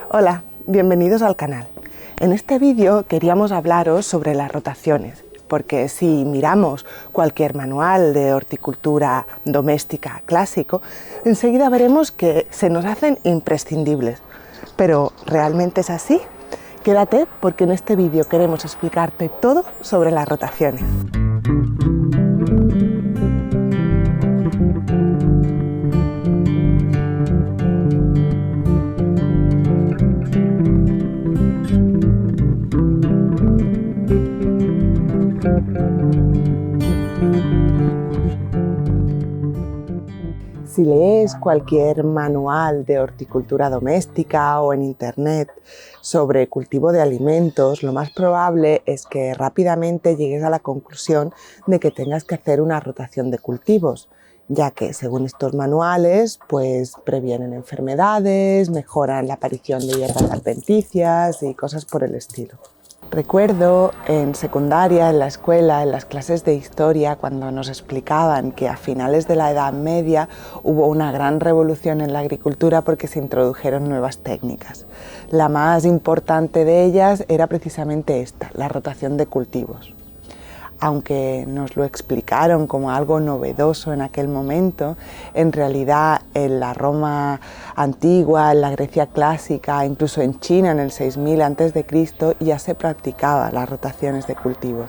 Hola, bienvenidos al canal. En este vídeo queríamos hablaros sobre las rotaciones, porque si miramos cualquier manual de horticultura doméstica clásico, enseguida veremos que se nos hacen imprescindibles. ¿Pero realmente es así? Quédate porque en este vídeo queremos explicarte todo sobre las rotaciones. Si lees cualquier manual de horticultura doméstica o en internet sobre cultivo de alimentos, lo más probable es que rápidamente llegues a la conclusión de que tengas que hacer una rotación de cultivos, ya que según estos manuales, pues previenen enfermedades, mejoran la aparición de hierbas adventicias y cosas por el estilo. Recuerdo en secundaria, en la escuela, en las clases de historia, cuando nos explicaban que a finales de la Edad Media hubo una gran revolución en la agricultura porque se introdujeron nuevas técnicas. La más importante de ellas era precisamente esta, la rotación de cultivos. Aunque nos lo explicaron como algo novedoso en aquel momento, en realidad en la Roma antigua, en la Grecia clásica, incluso en China en el 6000 a.C. ya se practicaba las rotaciones de cultivos.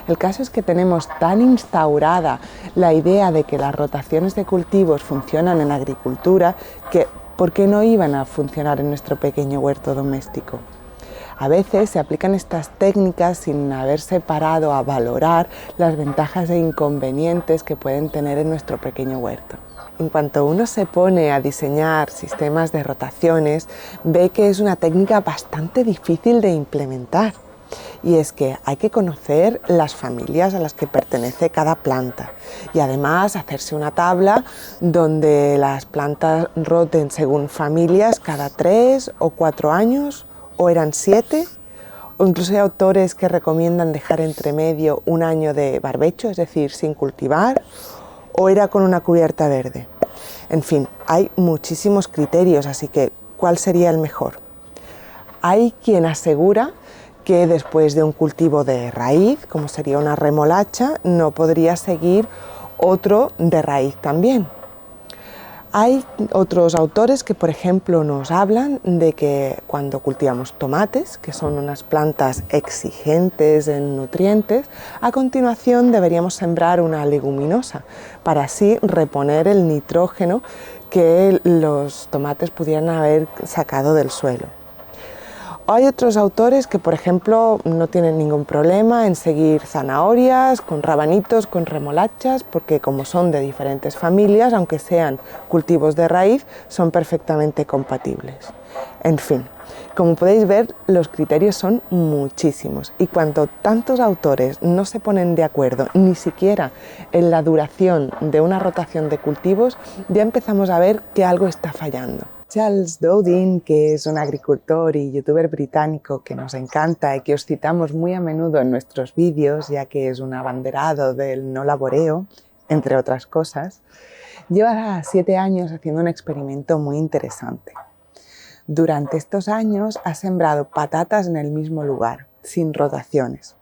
El caso es que tenemos tan instaurada la idea de que las rotaciones de cultivos funcionan en agricultura que ¿por qué no iban a funcionar en nuestro pequeño huerto doméstico? A veces se aplican estas técnicas sin haberse parado a valorar las ventajas e inconvenientes que pueden tener en nuestro pequeño huerto. En cuanto uno se pone a diseñar sistemas de rotaciones, ve que es una técnica bastante difícil de implementar. Y es que hay que conocer las familias a las que pertenece cada planta y además hacerse una tabla donde las plantas roten según familias cada 3 o 4 años, o eran 7, o incluso hay autores que recomiendan dejar entre medio un año de barbecho, es decir, sin cultivar, o era con una cubierta verde. En fin, hay muchísimos criterios, así que ¿cuál sería el mejor? Hay quien asegura que después de un cultivo de raíz, como sería una remolacha, no podría seguir otro de raíz también. Hay otros autores que, por ejemplo, nos hablan de que cuando cultivamos tomates, que son unas plantas exigentes en nutrientes, a continuación deberíamos sembrar una leguminosa para así reponer el nitrógeno que los tomates pudieran haber sacado del suelo. Hay otros autores que, por ejemplo, no tienen ningún problema en seguir zanahorias, con rabanitos, con remolachas, porque como son de diferentes familias, aunque sean cultivos de raíz, son perfectamente compatibles. En fin, como podéis ver, los criterios son muchísimos y cuando tantos autores no se ponen de acuerdo ni siquiera en la duración de una rotación de cultivos, ya empezamos a ver que algo está fallando. Charles Dowding, que es un agricultor y youtuber británico que nos encanta y que os citamos muy a menudo en nuestros vídeos, ya que es un abanderado del no laboreo, entre otras cosas, lleva 7 años haciendo un experimento muy interesante. Durante estos años ha sembrado patatas en el mismo lugar, sin rotaciones.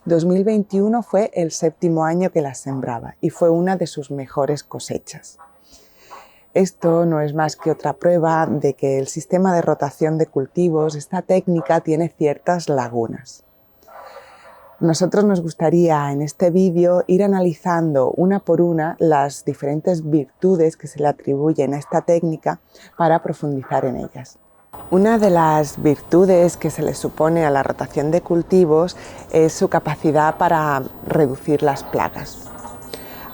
2021 fue el 7º año que las sembraba y fue una de sus mejores cosechas. Esto no es más que otra prueba de que el sistema de rotación de cultivos, esta técnica, tiene ciertas lagunas. Nosotros nos gustaría en este vídeo ir analizando una por una las diferentes virtudes que se le atribuyen a esta técnica para profundizar en ellas. Una de las virtudes que se le supone a la rotación de cultivos es su capacidad para reducir las plagas.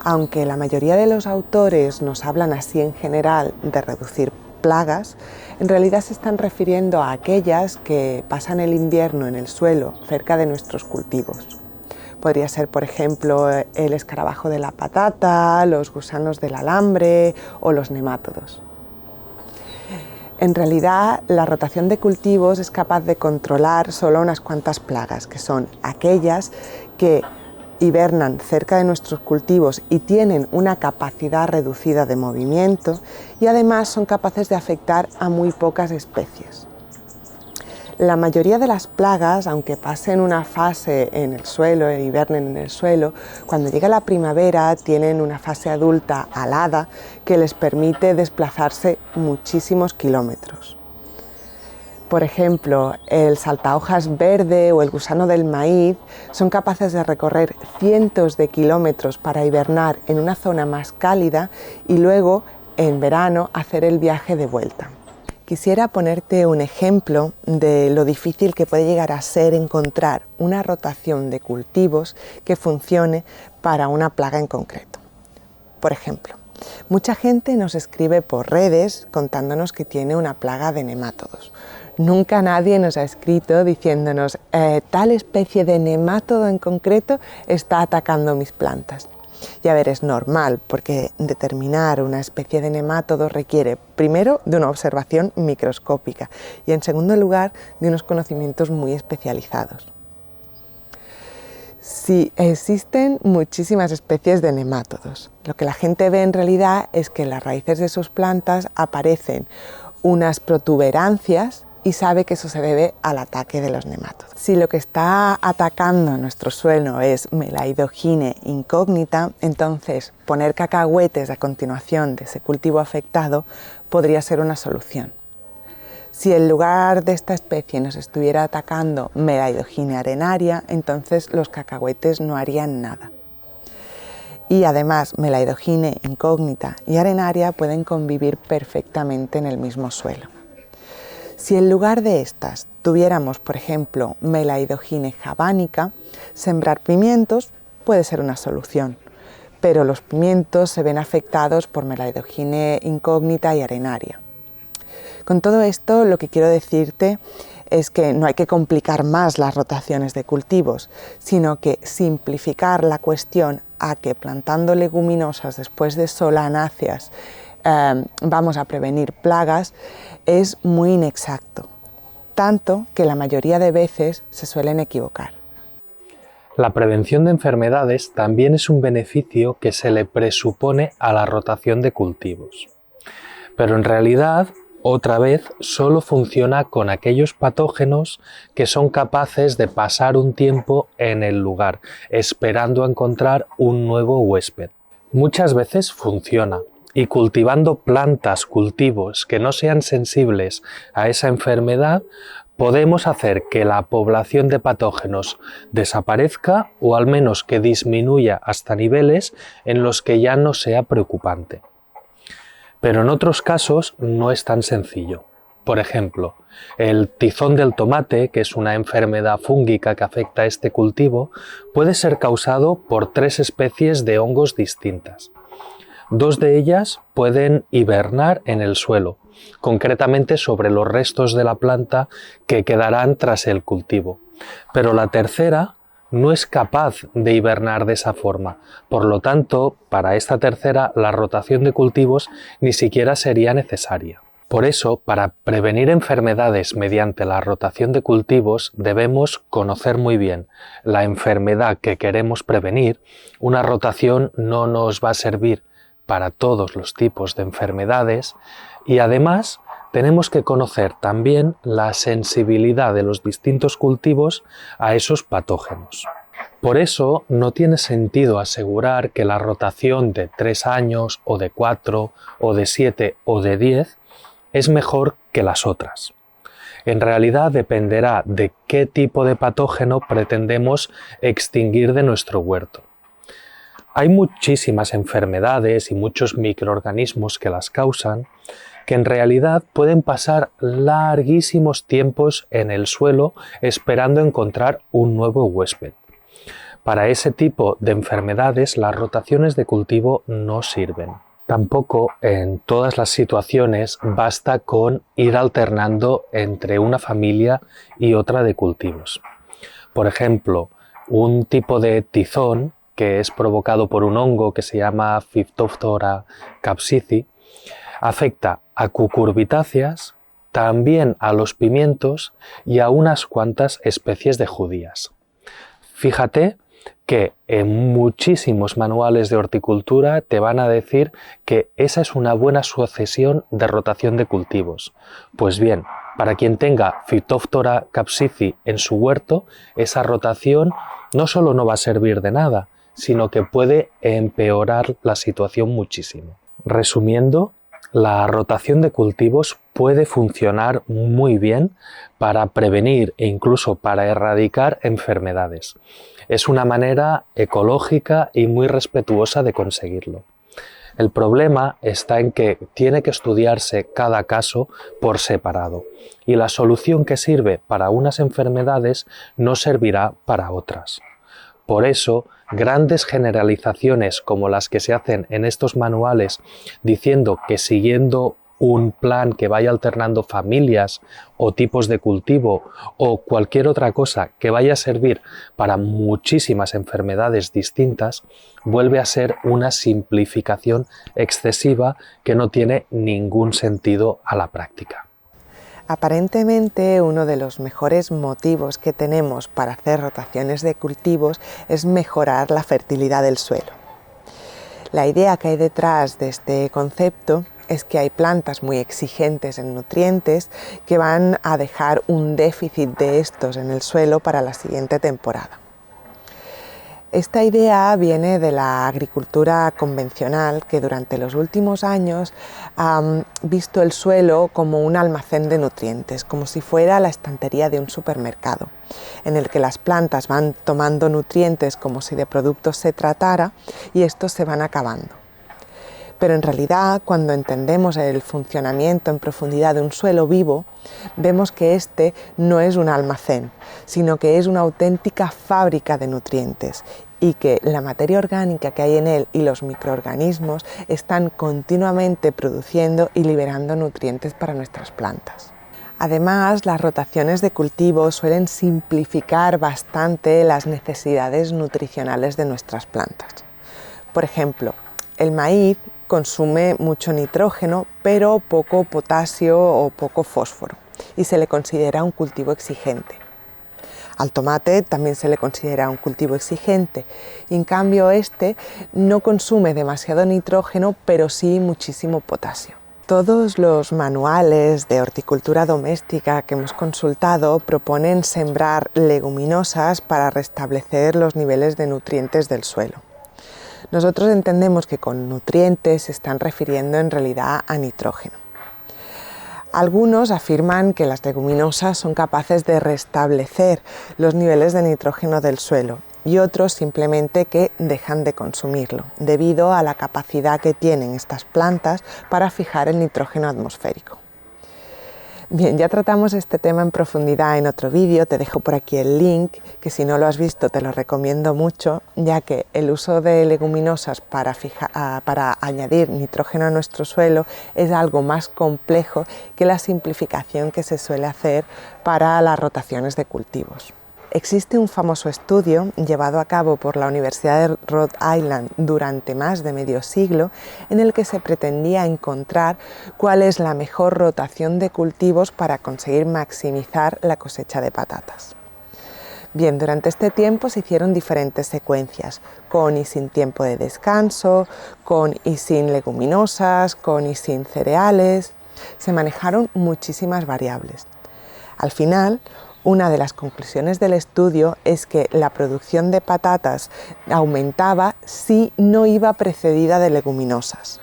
Aunque la mayoría de los autores nos hablan así en general de reducir plagas, en realidad se están refiriendo a aquellas que pasan el invierno en el suelo cerca de nuestros cultivos. Podría ser, por ejemplo, el escarabajo de la patata, los gusanos del alambre o los nemátodos. En realidad, la rotación de cultivos es capaz de controlar solo unas cuantas plagas, que son aquellas que hibernan cerca de nuestros cultivos y tienen una capacidad reducida de movimiento y además son capaces de afectar a muy pocas especies. La mayoría de las plagas, aunque pasen una fase en el suelo e hibernen en el suelo, cuando llega la primavera tienen una fase adulta alada que les permite desplazarse muchísimos kilómetros. Por ejemplo, el saltahojas verde o el gusano del maíz son capaces de recorrer cientos de kilómetros para hibernar en una zona más cálida y luego, en verano, hacer el viaje de vuelta. Quisiera ponerte un ejemplo de lo difícil que puede llegar a ser encontrar una rotación de cultivos que funcione para una plaga en concreto. Por ejemplo, mucha gente nos escribe por redes contándonos que tiene una plaga de nemátodos. Nunca nadie nos ha escrito diciéndonos tal especie de nemátodo en concreto está atacando mis plantas. Y a ver, es normal, porque determinar una especie de nemátodo requiere, primero, de una observación microscópica y, en segundo lugar, de unos conocimientos muy especializados. Sí, existen muchísimas especies de nemátodos. Lo que la gente ve en realidad es que en las raíces de sus plantas aparecen unas protuberancias y sabe que eso se debe al ataque de los nemátodos. Si lo que está atacando nuestro suelo es Melaidogine incógnita, entonces poner cacahuetes a continuación de ese cultivo afectado podría ser una solución. Si en lugar de esta especie nos estuviera atacando Melaidogine arenaria, entonces los cacahuetes no harían nada. Y además, Melaidogine incógnita y arenaria pueden convivir perfectamente en el mismo suelo. Si en lugar de estas tuviéramos, por ejemplo, Melaidogine javanica, sembrar pimientos puede ser una solución, pero los pimientos se ven afectados por Melaidogine incógnita y arenaria. Con todo esto, lo que quiero decirte es que no hay que complicar más las rotaciones de cultivos, sino que simplificar la cuestión a que plantando leguminosas después de solanáceas vamos a prevenir plagas es muy inexacto, tanto que la mayoría de veces se suelen equivocar. La prevención de enfermedades también es un beneficio que se le presupone a la rotación de cultivos. Pero en realidad, otra vez, solo funciona con aquellos patógenos que son capaces de pasar un tiempo en el lugar, esperando a encontrar un nuevo huésped. Muchas veces funciona, y cultivando plantas, cultivos que no sean sensibles a esa enfermedad, podemos hacer que la población de patógenos desaparezca o al menos que disminuya hasta niveles en los que ya no sea preocupante. Pero en otros casos no es tan sencillo. Por ejemplo, el tizón del tomate, que es una enfermedad fúngica que afecta a este cultivo, puede ser causado por 3 especies de hongos distintas. 2 de ellas pueden hibernar en el suelo, concretamente sobre los restos de la planta que quedarán tras el cultivo. Pero la tercera no es capaz de hibernar de esa forma. Por lo tanto, para esta tercera, la rotación de cultivos ni siquiera sería necesaria. Por eso, para prevenir enfermedades mediante la rotación de cultivos, debemos conocer muy bien la enfermedad que queremos prevenir. Una rotación no nos va a servir para todos los tipos de enfermedades y además tenemos que conocer también la sensibilidad de los distintos cultivos a esos patógenos. Por eso no tiene sentido asegurar que la rotación de 3 años o de 4 o de 7 o de 10 es mejor que las otras. En realidad dependerá de qué tipo de patógeno pretendemos extinguir de nuestro huerto. Hay muchísimas enfermedades y muchos microorganismos que las causan, que en realidad pueden pasar larguísimos tiempos en el suelo esperando encontrar un nuevo huésped. Para ese tipo de enfermedades las rotaciones de cultivo no sirven. Tampoco en todas las situaciones basta con ir alternando entre una familia y otra de cultivos. Por ejemplo, un tipo de tizón que es provocado por un hongo que se llama Phytophthora capsicii, afecta a cucurbitáceas, también a los pimientos y a unas cuantas especies de judías. Fíjate que en muchísimos manuales de horticultura te van a decir que esa es una buena sucesión de rotación de cultivos. Pues bien, para quien tenga Phytophthora capsici en su huerto, esa rotación no solo no va a servir de nada, sino que puede empeorar la situación muchísimo. Resumiendo, la rotación de cultivos puede funcionar muy bien para prevenir e incluso para erradicar enfermedades. Es una manera ecológica y muy respetuosa de conseguirlo. El problema está en que tiene que estudiarse cada caso por separado y la solución que sirve para unas enfermedades no servirá para otras. Por eso, grandes generalizaciones como las que se hacen en estos manuales diciendo que siguiendo un plan que vaya alternando familias o tipos de cultivo o cualquier otra cosa que vaya a servir para muchísimas enfermedades distintas, vuelve a ser una simplificación excesiva que no tiene ningún sentido a la práctica. Aparentemente, uno de los mejores motivos que tenemos para hacer rotaciones de cultivos es mejorar la fertilidad del suelo. La idea que hay detrás de este concepto es que hay plantas muy exigentes en nutrientes que van a dejar un déficit de estos en el suelo para la siguiente temporada. Esta idea viene de la agricultura convencional, que durante los últimos años ha visto el suelo como un almacén de nutrientes, como si fuera la estantería de un supermercado, en el que las plantas van tomando nutrientes como si de productos se tratara y estos se van acabando. Pero en realidad, cuando entendemos el funcionamiento en profundidad de un suelo vivo, vemos que este no es un almacén, sino que es una auténtica fábrica de nutrientes y que la materia orgánica que hay en él y los microorganismos están continuamente produciendo y liberando nutrientes para nuestras plantas. Además, las rotaciones de cultivo suelen simplificar bastante las necesidades nutricionales de nuestras plantas. Por ejemplo, el maíz consume mucho nitrógeno, pero poco potasio o poco fósforo, y se le considera un cultivo exigente. Al tomate también se le considera un cultivo exigente, y en cambio este no consume demasiado nitrógeno, pero sí muchísimo potasio. Todos los manuales de horticultura doméstica que hemos consultado proponen sembrar leguminosas para restablecer los niveles de nutrientes del suelo. Nosotros entendemos que con nutrientes se están refiriendo en realidad a nitrógeno. Algunos afirman que las leguminosas son capaces de restablecer los niveles de nitrógeno del suelo y otros simplemente que dejan de consumirlo, debido a la capacidad que tienen estas plantas para fijar el nitrógeno atmosférico. Bien, ya tratamos este tema en profundidad en otro vídeo, te dejo por aquí el link, que si no lo has visto te lo recomiendo mucho, ya que el uso de leguminosas para añadir nitrógeno a nuestro suelo es algo más complejo que la simplificación que se suele hacer para las rotaciones de cultivos. Existe un famoso estudio llevado a cabo por la Universidad de Rhode Island durante más de medio siglo en el que se pretendía encontrar cuál es la mejor rotación de cultivos para conseguir maximizar la cosecha de patatas. Bien, durante este tiempo se hicieron diferentes secuencias, con y sin tiempo de descanso, con y sin leguminosas, con y sin cereales. Se manejaron muchísimas variables. Al final, una de las conclusiones del estudio es que la producción de patatas aumentaba si no iba precedida de leguminosas.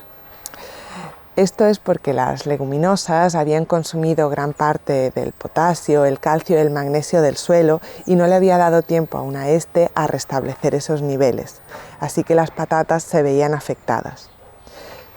Esto es porque las leguminosas habían consumido gran parte del potasio, el calcio y el magnesio del suelo y no le había dado tiempo aún a este a restablecer esos niveles, así que las patatas se veían afectadas.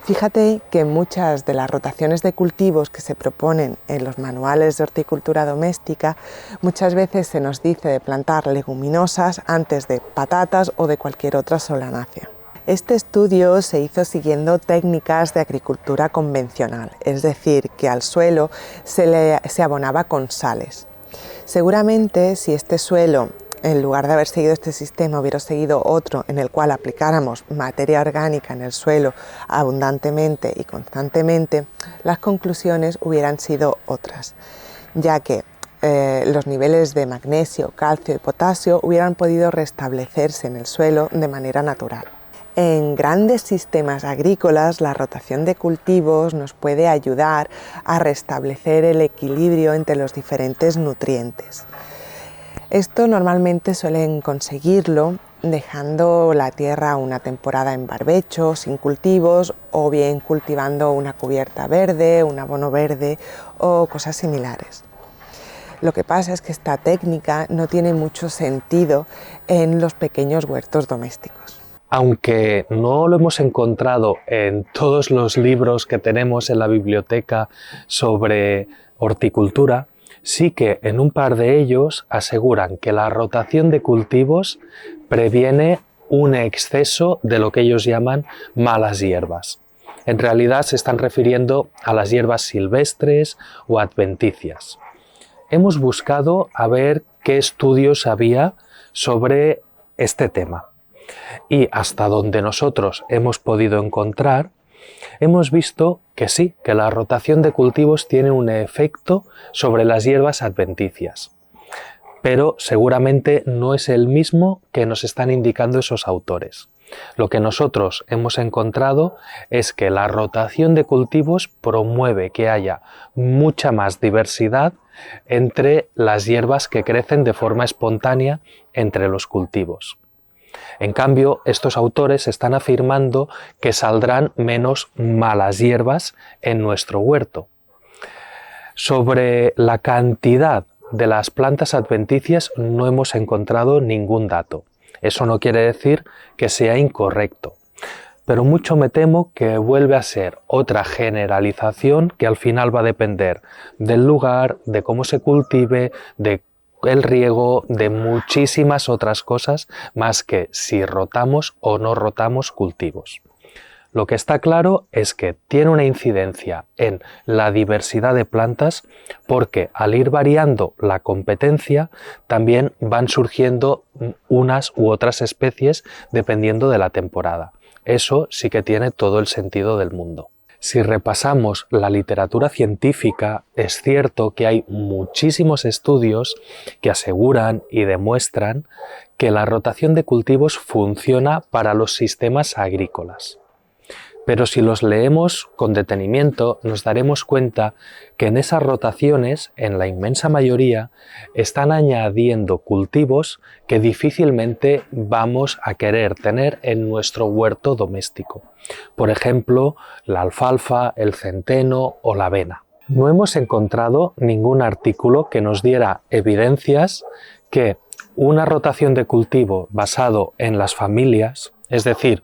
Fíjate que muchas de las rotaciones de cultivos que se proponen en los manuales de horticultura doméstica, muchas veces se nos dice de plantar leguminosas antes de patatas o de cualquier otra solanácea. Este estudio se hizo siguiendo técnicas de agricultura convencional, es decir, que al suelo se abonaba con sales. Seguramente si este suelo, en lugar de haber seguido este sistema, hubiera seguido otro en el cual aplicáramos materia orgánica en el suelo abundantemente y constantemente, las conclusiones hubieran sido otras, ya que los niveles de magnesio, calcio y potasio hubieran podido restablecerse en el suelo de manera natural. En grandes sistemas agrícolas, la rotación de cultivos nos puede ayudar a restablecer el equilibrio entre los diferentes nutrientes. Esto normalmente suelen conseguirlo dejando la tierra una temporada en barbecho, sin cultivos, o bien cultivando una cubierta verde, un abono verde o cosas similares. Lo que pasa es que esta técnica no tiene mucho sentido en los pequeños huertos domésticos. Aunque no lo hemos encontrado en todos los libros que tenemos en la biblioteca sobre horticultura, sí que en un par de ellos aseguran que la rotación de cultivos previene un exceso de lo que ellos llaman malas hierbas. En realidad se están refiriendo a las hierbas silvestres o adventicias. Hemos buscado a ver qué estudios había sobre este tema. Y hasta donde nosotros hemos podido encontrar, hemos visto que sí, que la rotación de cultivos tiene un efecto sobre las hierbas adventicias. Pero seguramente no es el mismo que nos están indicando esos autores. Lo que nosotros hemos encontrado es que la rotación de cultivos promueve que haya mucha más diversidad entre las hierbas que crecen de forma espontánea entre los cultivos. En cambio, estos autores están afirmando que saldrán menos malas hierbas en nuestro huerto. Sobre la cantidad de las plantas adventicias no hemos encontrado ningún dato. Eso no quiere decir que sea incorrecto, pero mucho me temo que vuelve a ser otra generalización que al final va a depender del lugar, de cómo se cultive, de el riego, de muchísimas otras cosas más que si rotamos o no rotamos cultivos. Lo que está claro es que tiene una incidencia en la diversidad de plantas porque al ir variando la competencia también van surgiendo unas u otras especies dependiendo de la temporada. Eso sí que tiene todo el sentido del mundo. Si repasamos la literatura científica, es cierto que hay muchísimos estudios que aseguran y demuestran que la rotación de cultivos funciona para los sistemas agrícolas. Pero si los leemos con detenimiento, nos daremos cuenta que en esas rotaciones, en la inmensa mayoría, están añadiendo cultivos que difícilmente vamos a querer tener en nuestro huerto doméstico. Por ejemplo, la alfalfa, el centeno o la avena. No hemos encontrado ningún artículo que nos diera evidencias que una rotación de cultivo basado en las familias, es decir,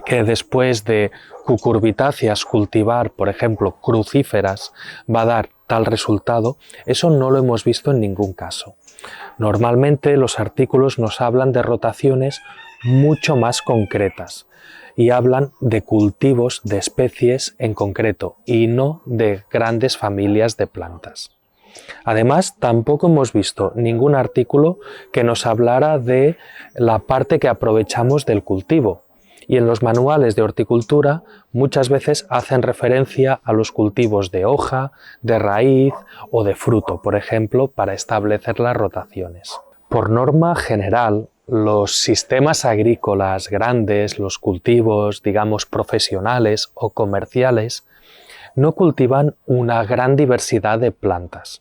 que después de cucurbitáceas cultivar, por ejemplo, crucíferas, va a dar tal resultado, eso no lo hemos visto en ningún caso. Normalmente los artículos nos hablan de rotaciones mucho más concretas y hablan de cultivos de especies en concreto y no de grandes familias de plantas. Además, tampoco hemos visto ningún artículo que nos hablara de la parte que aprovechamos del cultivo. Y en los manuales de horticultura muchas veces hacen referencia a los cultivos de hoja, de raíz o de fruto, por ejemplo, para establecer las rotaciones. Por norma general, los sistemas agrícolas grandes, los cultivos, digamos, profesionales o comerciales, no cultivan una gran diversidad de plantas.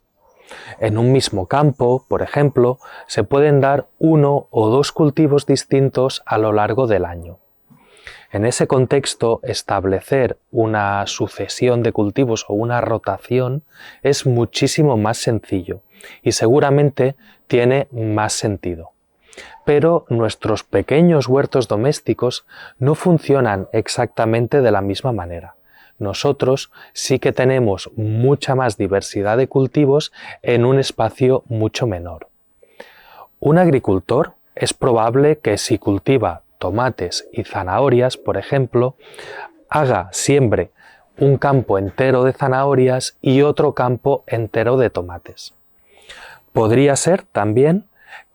En un mismo campo, por ejemplo, se pueden dar 1 o 2 cultivos distintos a lo largo del año. En ese contexto, establecer una sucesión de cultivos o una rotación es muchísimo más sencillo y seguramente tiene más sentido. Pero nuestros pequeños huertos domésticos no funcionan exactamente de la misma manera. Nosotros sí que tenemos mucha más diversidad de cultivos en un espacio mucho menor. Un agricultor es probable que si cultiva tomates y zanahorias, por ejemplo, siembre un campo entero de zanahorias y otro campo entero de tomates. Podría ser también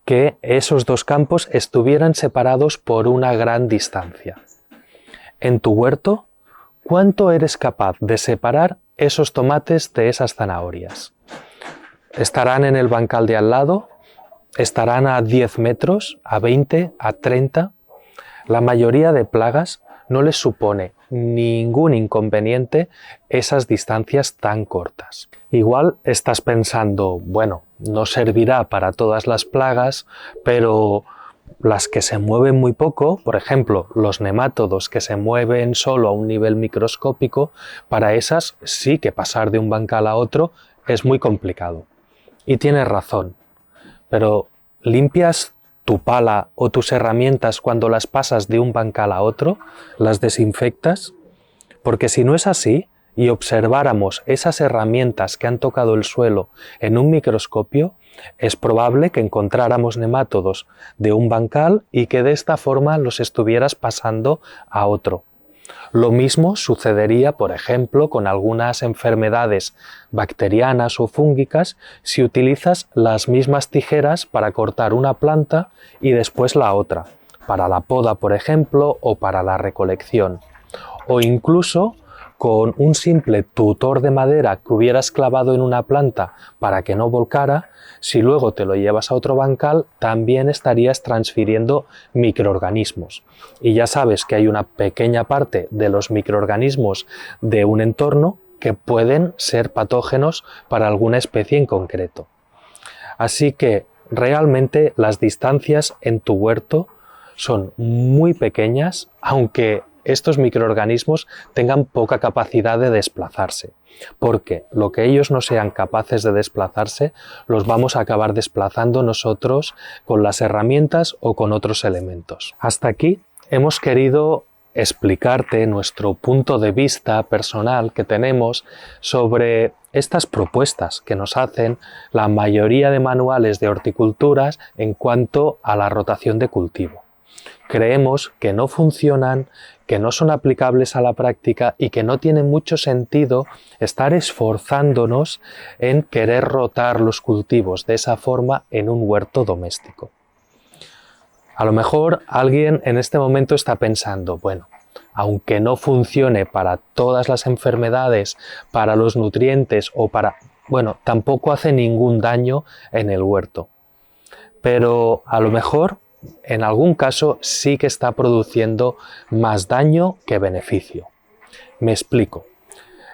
que esos dos campos estuvieran separados por una gran distancia. En tu huerto, ¿cuánto eres capaz de separar esos tomates de esas zanahorias? estarán en el bancal de al lado, estarán a 10 metros, a 20, a 30. La mayoría de plagas no les supone ningún inconveniente esas distancias tan cortas. Igual estás pensando, bueno, no servirá para todas las plagas, pero las que se mueven muy poco, por ejemplo, los nemátodos que se mueven solo a un nivel microscópico, para esas sí que pasar de un bancal a otro es muy complicado. Y tienes razón, pero ¿limpias tu pala o tus herramientas cuando las pasas de un bancal a otro? ¿Las desinfectas? Porque si no es así, y observáramos esas herramientas que han tocado el suelo en un microscopio, es probable que encontráramos nemátodos de un bancal y que de esta forma los estuvieras pasando a otro. Lo mismo sucedería, por ejemplo, con algunas enfermedades bacterianas o fúngicas si utilizas las mismas tijeras para cortar una planta y después la otra, para la poda, por ejemplo, o para la recolección. O incluso con un simple tutor de madera que hubieras clavado en una planta para que no volcara, si luego te lo llevas a otro bancal, también estarías transfiriendo microorganismos. Y ya sabes que hay una pequeña parte de los microorganismos de un entorno que pueden ser patógenos para alguna especie en concreto. Así que realmente las distancias en tu huerto son muy pequeñas, aunque estos microorganismos tengan poca capacidad de desplazarse, porque lo que ellos no sean capaces de desplazarse, los vamos a acabar desplazando nosotros con las herramientas o con otros elementos. Hasta aquí hemos querido explicarte nuestro punto de vista personal que tenemos sobre estas propuestas que nos hacen la mayoría de manuales de horticulturas en cuanto a la rotación de cultivo. Creemos que no funcionan, que no son aplicables a la práctica y que no tiene mucho sentido estar esforzándonos en querer rotar los cultivos de esa forma en un huerto doméstico. A lo mejor alguien en este momento está pensando, bueno, aunque no funcione para todas las enfermedades, para los nutrientes o para... bueno, tampoco hace ningún daño en el huerto. Pero a lo mejor en algún caso sí que está produciendo más daño que beneficio. Me explico.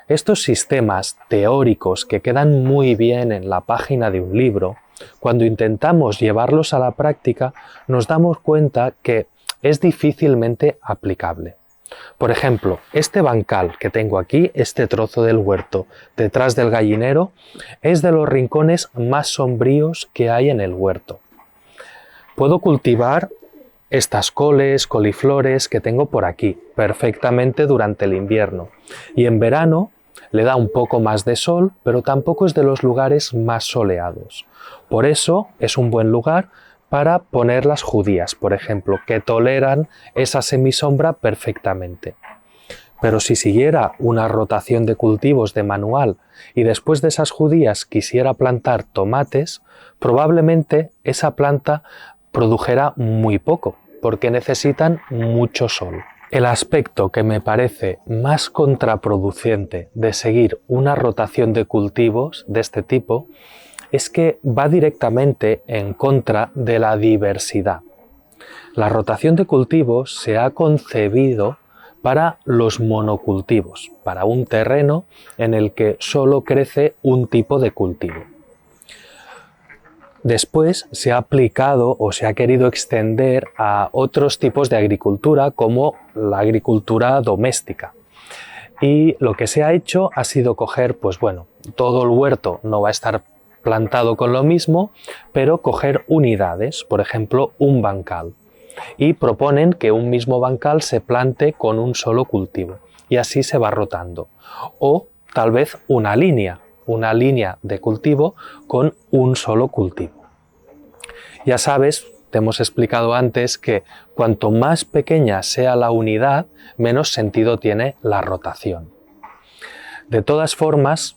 Estos sistemas teóricos que quedan muy bien en la página de un libro, cuando intentamos llevarlos a la práctica, nos damos cuenta que es difícilmente aplicable. Por ejemplo, este bancal que tengo aquí, este trozo del huerto, detrás del gallinero, es de los rincones más sombríos que hay en el huerto. Puedo cultivar estas coles, coliflores que tengo por aquí perfectamente durante el invierno y en verano le da un poco más de sol, pero tampoco es de los lugares más soleados. Por eso es un buen lugar para poner las judías, por ejemplo, que toleran esa semisombra perfectamente. Pero si siguiera una rotación de cultivos de manual y después de esas judías quisiera plantar tomates, probablemente esa planta produjera muy poco, porque necesitan mucho sol. El aspecto que me parece más contraproducente de seguir una rotación de cultivos de este tipo es que va directamente en contra de la diversidad. La rotación de cultivos se ha concebido para los monocultivos, para un terreno en el que solo crece un tipo de cultivo. Después se ha aplicado o se ha querido extender a otros tipos de agricultura como la agricultura doméstica. Y lo que se ha hecho ha sido coger, pues bueno, todo el huerto no va a estar plantado con lo mismo, pero coger unidades, por ejemplo, un bancal. Y proponen que un mismo bancal se plante con un solo cultivo y así se va rotando. O tal vez una línea de cultivo con un solo cultivo. Ya sabes, te hemos explicado antes que cuanto más pequeña sea la unidad, menos sentido tiene la rotación. De todas formas,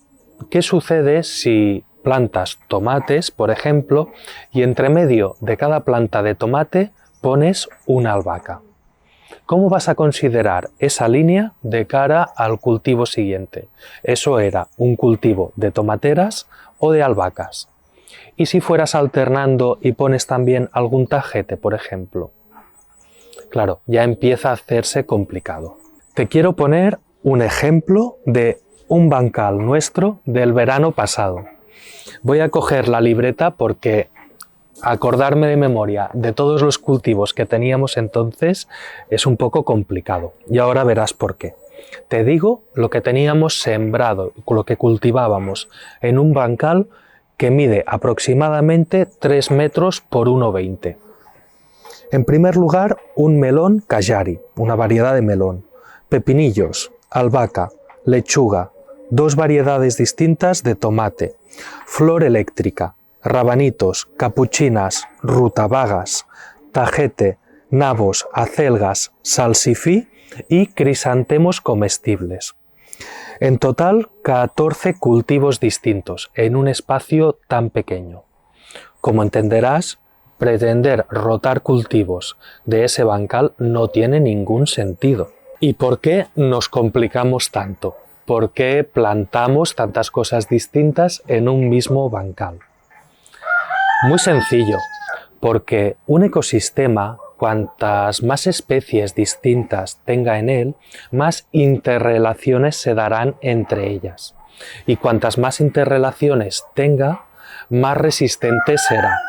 ¿qué sucede si plantas tomates, por ejemplo, y entre medio de cada planta de tomate pones una albahaca? ¿Cómo vas a considerar esa línea de cara al cultivo siguiente? ¿Eso era un cultivo de tomateras o de albahacas. ¿Y si fueras alternando y pones también algún tajete, por ejemplo? Claro, ya empieza a hacerse complicado. Te quiero poner un ejemplo de un bancal nuestro del verano pasado. Voy a coger la libreta porque acordarme de memoria de todos los cultivos que teníamos entonces es un poco complicado. Y ahora verás por qué. Te digo lo que teníamos sembrado, lo que cultivábamos en un bancal que mide aproximadamente 3 metros por 1,20. En primer lugar, un melón Callari, una variedad de melón, pepinillos, albahaca, lechuga, 2 variedades distintas de tomate, flor eléctrica, rabanitos, capuchinas, rutabagas, tajete, nabos, acelgas, salsifí y crisantemos comestibles. En total, 14 cultivos distintos en un espacio tan pequeño. Como entenderás, pretender rotar cultivos de ese bancal no tiene ningún sentido. ¿Y por qué nos complicamos tanto? ¿Por qué plantamos tantas cosas distintas en un mismo bancal? Muy sencillo, porque un ecosistema, cuantas más especies distintas tenga en él, más interrelaciones se darán entre ellas. Y cuantas más interrelaciones tenga, más resistente será.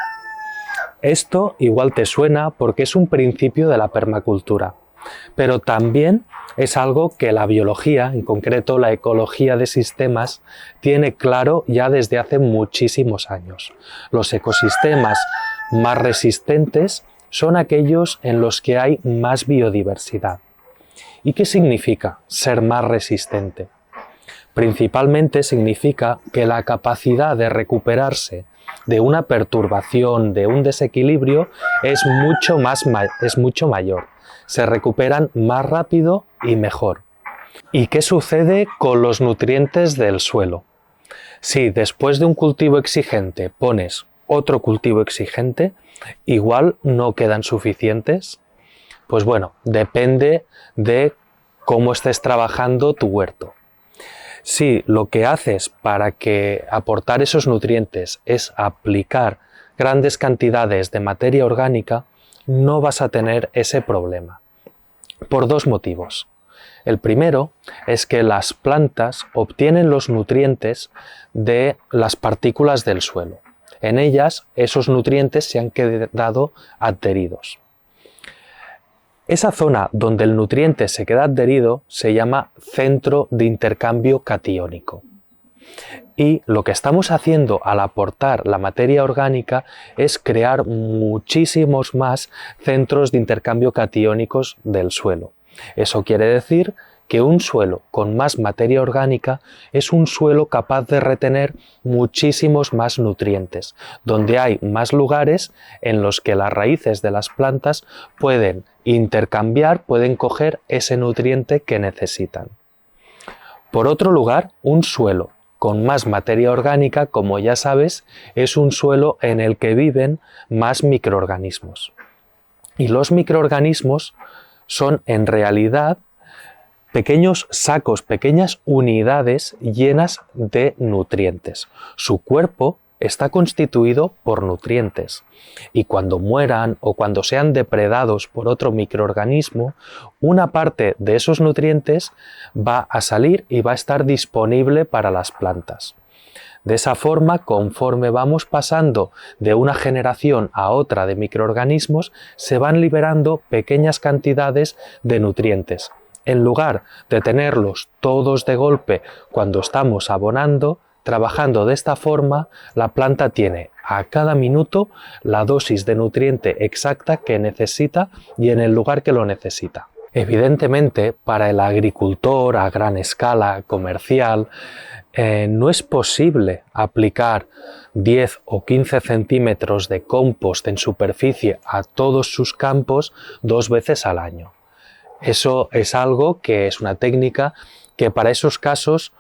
Esto igual te suena porque es un principio de la permacultura, pero también es algo que la biología, en concreto la ecología de sistemas, tiene claro ya desde hace muchísimos años. Los ecosistemas más resistentes son aquellos en los que hay más biodiversidad. ¿Y qué significa ser más resistente? Principalmente significa que la capacidad de recuperarse de una perturbación, de un desequilibrio, es mucho mayor. Se recuperan más rápido y mejor. ¿Y qué sucede con los nutrientes del suelo? Si después de un cultivo exigente pones otro cultivo exigente, igual no quedan suficientes. Pues bueno, depende de cómo estés trabajando tu huerto. Si lo que haces para aportar esos nutrientes es aplicar grandes cantidades de materia orgánica, no vas a tener ese problema. Por 2 motivos. El primero es que las plantas obtienen los nutrientes de las partículas del suelo. En ellas, esos nutrientes se han quedado adheridos. Esa zona donde el nutriente se queda adherido se llama centro de intercambio catiónico. Y lo que estamos haciendo al aportar la materia orgánica es crear muchísimos más centros de intercambio catiónicos del suelo. Eso quiere decir que un suelo con más materia orgánica es un suelo capaz de retener muchísimos más nutrientes, donde hay más lugares en los que las raíces de las plantas pueden intercambiar, pueden coger ese nutriente que necesitan. Por otro lugar, un suelo con más materia orgánica, como ya sabes, es un suelo en el que viven más microorganismos. Y los microorganismos son en realidad pequeños sacos, pequeñas unidades llenas de nutrientes. Su cuerpo está constituido por nutrientes y cuando mueran o cuando sean depredados por otro microorganismo, una parte de esos nutrientes va a salir y va a estar disponible para las plantas. De esa forma, conforme vamos pasando de una generación a otra de microorganismos, se van liberando pequeñas cantidades de nutrientes. En lugar de tenerlos todos de golpe cuando estamos abonando, trabajando de esta forma, la planta tiene a cada minuto la dosis de nutriente exacta que necesita y en el lugar que lo necesita. Evidentemente, para el agricultor a gran escala, comercial, no es posible aplicar 10 o 15 centímetros de compost en superficie a todos sus campos 2 veces al año. Eso es algo que es una técnica que para esos casos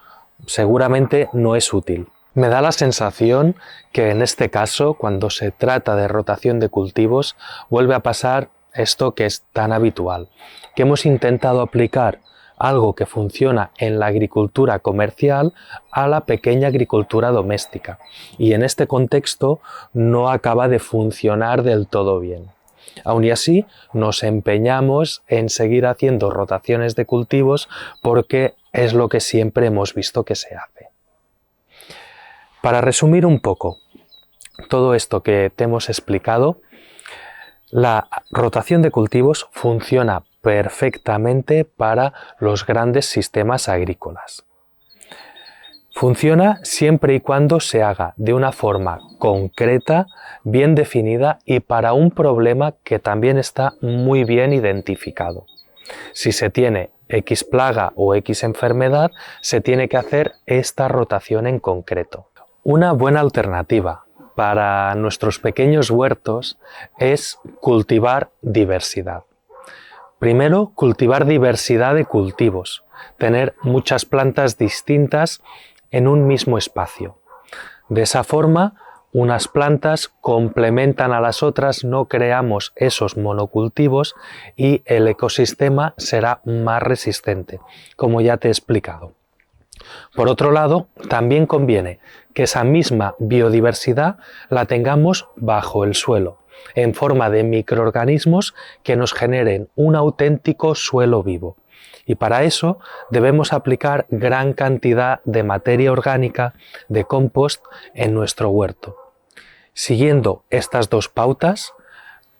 seguramente no es útil. Me da la sensación que en este caso, cuando se trata de rotación de cultivos, vuelve a pasar esto que es tan habitual, que hemos intentado aplicar algo que funciona en la agricultura comercial a la pequeña agricultura doméstica, y en este contexto no acaba de funcionar del todo bien. Aun y así, nos empeñamos en seguir haciendo rotaciones de cultivos porque es lo que siempre hemos visto que se hace. Para resumir un poco todo esto que te hemos explicado, la rotación de cultivos funciona perfectamente para los grandes sistemas agrícolas. Funciona siempre y cuando se haga de una forma concreta, bien definida y para un problema que también está muy bien identificado. Si se tiene X plaga o X enfermedad, se tiene que hacer esta rotación en concreto. Una buena alternativa para nuestros pequeños huertos es cultivar diversidad. Primero, cultivar diversidad de cultivos, tener muchas plantas distintas en un mismo espacio. De esa forma, unas plantas complementan a las otras, no creamos esos monocultivos y el ecosistema será más resistente, como ya te he explicado. Por otro lado, también conviene que esa misma biodiversidad la tengamos bajo el suelo, en forma de microorganismos que nos generen un auténtico suelo vivo. Y para eso debemos aplicar gran cantidad de materia orgánica, de compost, en nuestro huerto. Siguiendo estas dos pautas,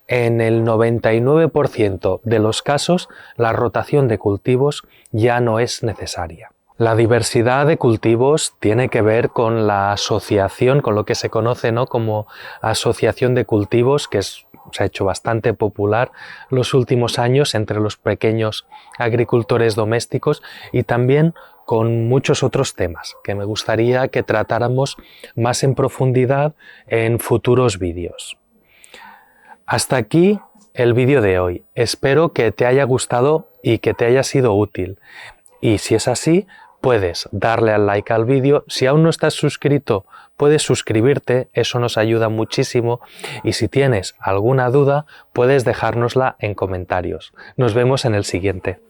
en el 99% de los casos la rotación de cultivos ya no es necesaria. La diversidad de cultivos tiene que ver con la asociación, con lo que se conoce, ¿no?, como asociación de cultivos, que se ha hecho bastante popular los últimos años entre los pequeños agricultores domésticos, y también con muchos otros temas que me gustaría que tratáramos más en profundidad en futuros vídeos. Hasta aquí el vídeo de hoy. Espero que te haya gustado y que te haya sido útil. Y si es así, puedes darle al like al vídeo. Si aún no estás suscrito, puedes suscribirte, eso nos ayuda muchísimo. Y si tienes alguna duda, puedes dejárnosla en comentarios. Nos vemos en el siguiente.